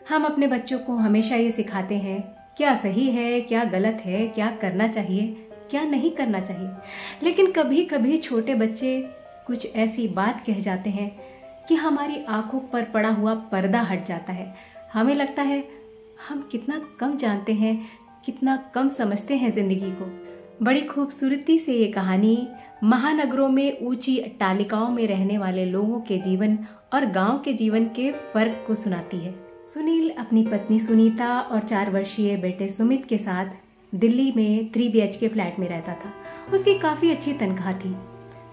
हम अपने बच्चों को हमेशा ये सिखाते हैं क्या सही है, क्या गलत है, क्या करना चाहिए, क्या नहीं करना चाहिए। लेकिन कभी कभी छोटे बच्चे कुछ ऐसी बात कह जाते हैं कि हमारी आंखों पर पड़ा हुआ पर्दा हट जाता है। हमें लगता है हम कितना कम जानते हैं, कितना कम समझते हैं जिंदगी को। बड़ी खूबसूरती से ये कहानी महानगरों में ऊंची अट्टालिकाओं में रहने वाले लोगों के जीवन और गांव के जीवन के फर्क को सुनाती है। सुनील अपनी पत्नी सुनीता और 4 वर्षीय बेटे सुमित के साथ दिल्ली में 3 BHK फ्लैट में रहता था। उसकी काफी अच्छी तनख्वाह थी।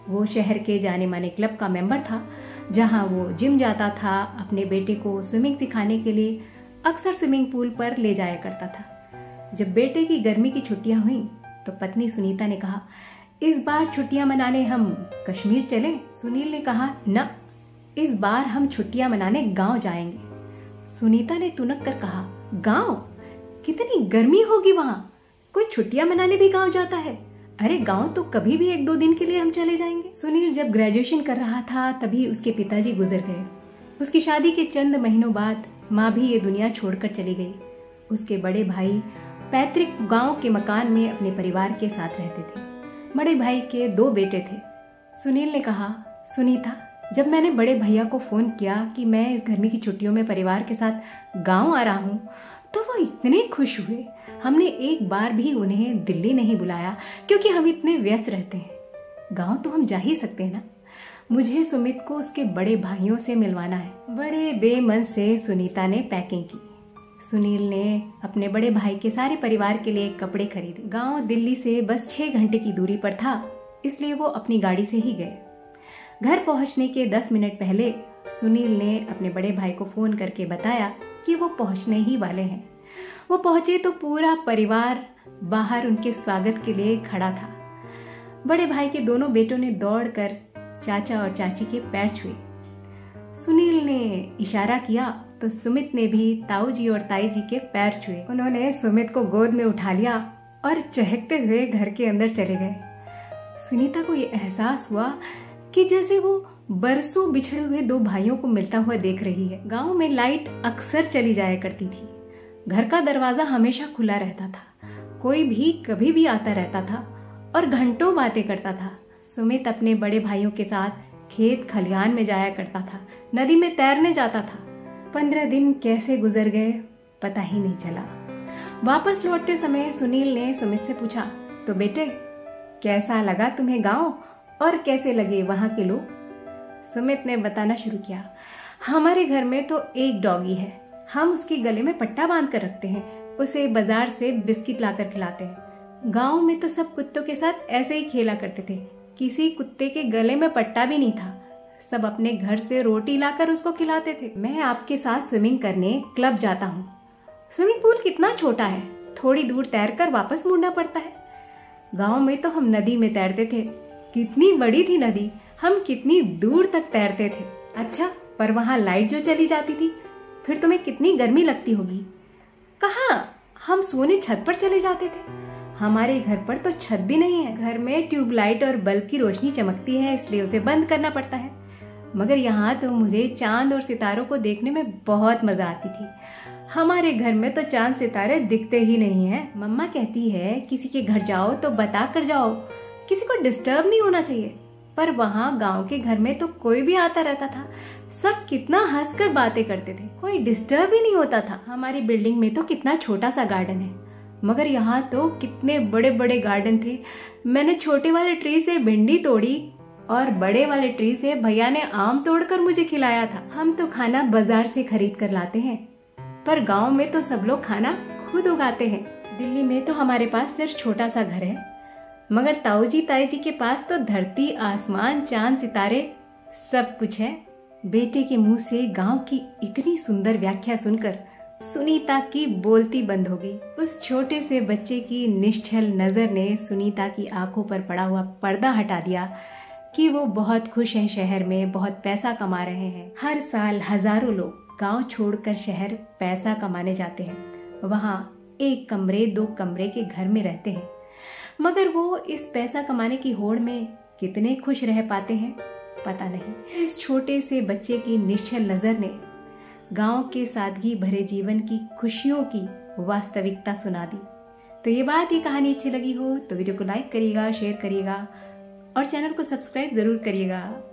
वो शहर के जाने माने क्लब का मेंबर था, जहां वो जिम जाता था। अपने बेटे को स्विमिंग सिखाने के लिए अक्सर स्विमिंग पूल पर ले जाया करता था। जब बेटे की गर्मी की छुट्टियां हुई तो पत्नी सुनीता ने कहा, इस बार छुट्टियां मनाने हम कश्मीर चलें? सुनील ने कहा, न, इस बार हम छुट्टियां मनाने गांव जाएंगे। सुनीता ने तुनक कर कहा, गांव? कितनी गर्मी होगी वहां, कोई छुट्टियां मनाने भी गांव जाता है? अरे गांव तो कभी भी 1-2 दिन के लिए हम चले जाएंगे। सुनील जब ग्रेजुएशन कर रहा था तभी उसके पिताजी गुजर गए। उसकी शादी के चंद महीनों बाद माँ भी ये दुनिया छोड़कर चली गई। उसके बड़े भाई पैतृक गांव के मकान में अपने परिवार के साथ रहते थे। बड़े भाई के 2 बेटे थे। सुनील ने कहा, सुनीता, जब मैंने बड़े भैया को फोन किया कि मैं इस गर्मी की छुट्टियों में परिवार के साथ गांव आ रहा हूं, तो वो इतने खुश हुए। हमने एक बार भी उन्हें दिल्ली नहीं बुलाया क्योंकि हम इतने व्यस्त रहते हैं। गांव तो हम जा ही सकते हैं ना। मुझे सुमित को उसके बड़े भाइयों से मिलवाना है। बड़े बेमन से सुनीता ने पैकिंग की। सुनील ने अपने बड़े भाई के सारे परिवार के लिए कपड़े खरीदे। गांव दिल्ली से बस 6 घंटे की दूरी पर था, इसलिए वो अपनी गाड़ी से ही गए। घर पहुंचने के 10 मिनट पहले सुनील ने अपने बड़े भाई को फोन करके बताया कि वो पहुंचने ही वाले हैं। वो पहुंचे तो पूरा परिवार बाहर उनके स्वागत के लिए खड़ा था। बड़े भाई के दोनों बेटों ने दौड़कर चाचा और चाची के पैर छुए। सुनील ने इशारा किया तो सुमित ने भी ताऊ जी और ताई जी के पैर छुए। उन्होंने सुमित को गोद में उठा लिया और चहकते हुए घर के अंदर चले गए। सुनीता को ये एहसास हुआ कि जैसे वो बरसों बिछड़े हुए 2 भाइयों को मिलता हुआ देख रही है। गांव में लाइट अक्सर चली जाया करती थी। घर का दरवाजा हमेशा खुला रहता था। कोई भी कभी भी आता रहता था और घंटों बातें करता था। सुमित अपने बड़े भाइयों के साथ खेत खलिहान में जाया करता था, नदी में तैरने जाता था। 15 दिन कैसे गुजर गए पता ही नहीं चला। वापस लौटते समय सुनील ने सुमित से पूछा, तो बेटे, कैसा लगा तुम्हें गांव और कैसे लगे वहां के लोग? सुमित ने बताना शुरू किया, हमारे घर में तो एक डॉगी है। हम उसकी गले में पट्टा बांध कर रखते हैं, उसे बाजार से बिस्किट लाकर खिलाते हैं। गांव में तो सब कुत्तों के साथ ऐसे ही खेला करते थे। किसी कुत्ते के गले में पट्टा भी नहीं था। सब अपने घर से रोटी लाकर उसको खिलाते थे। मैं आपके साथ स्विमिंग करने क्लब जाता हूँ। स्विमिंग पूल कितना छोटा है, थोड़ी दूर तैरकर वापस मुड़ना पड़ता है। गांव में तो हम नदी में तैरते थे। कितनी बड़ी थी नदी, हम कितनी दूर तक तैरते थे। अच्छा, पर वहां लाइट जो चली जाती थी फिर तुम्हें कितनी गर्मी लगती होगी। कहाँ, हम सोने छत पर चले जाते थे। हमारे घर पर तो छत भी नहीं है। घर में ट्यूबलाइट और बल्ब की रोशनी चमकती है, इसलिए उसे बंद करना पड़ता है। मगर यहाँ तो मुझे चांद और सितारों को देखने में बहुत मजा आती थी। हमारे घर में तो चांद सितारे दिखते ही नहीं है। मम्मा कहती है किसी के घर जाओ तो बता कर जाओ, किसी को डिस्टर्ब नहीं होना चाहिए। पर वहाँ गांव के घर में तो कोई भी आता रहता था। सब कितना हंसकर बातें करते थे, कोई डिस्टर्ब ही नहीं होता था। हमारी बिल्डिंग में तो कितना छोटा सा गार्डन है, मगर यहाँ तो कितने बड़े बड़े गार्डन थे। मैंने छोटे वाले ट्री से भिंडी तोड़ी और बड़े वाले ट्री से भैया ने आम तोड़कर मुझे खिलाया था। हम तो खाना बाजार से खरीद कर लाते हैं, पर गांव में तो सब लोग खाना खुद उगाते हैं। दिल्ली में तो हमारे पास सिर्फ छोटा सा घर है, मगर ताऊ जी ताई जी के पास तो धरती, आसमान, चांद, सितारे सब कुछ है। बेटे के मुंह से गांव की इतनी सुंदर व्याख्या सुनकर सुनीता की बोलती बंद हो गई। उस छोटे से बच्चे की निश्चल नजर ने सुनीता की आंखों पर पड़ा हुआ पर्दा हटा दिया कि वो बहुत खुश हैं, शहर में बहुत पैसा कमा रहे हैं। हर साल हजारों लोग गांव छोड़कर शहर पैसा कमाने जाते हैं। वहाँ 1 कमरे 2 कमरे के घर में रहते हैं, मगर वो इस पैसा कमाने की होड़ में कितने खुश रह पाते हैं पता नहीं। इस छोटे से बच्चे की निश्चल नजर ने गांव के सादगी भरे जीवन की खुशियों की वास्तविकता सुना दी। तो ये कहानी अच्छी लगी हो तो वीडियो को लाइक करिएगा, शेयर करिएगा और चैनल को सब्सक्राइब जरूर करिएगा।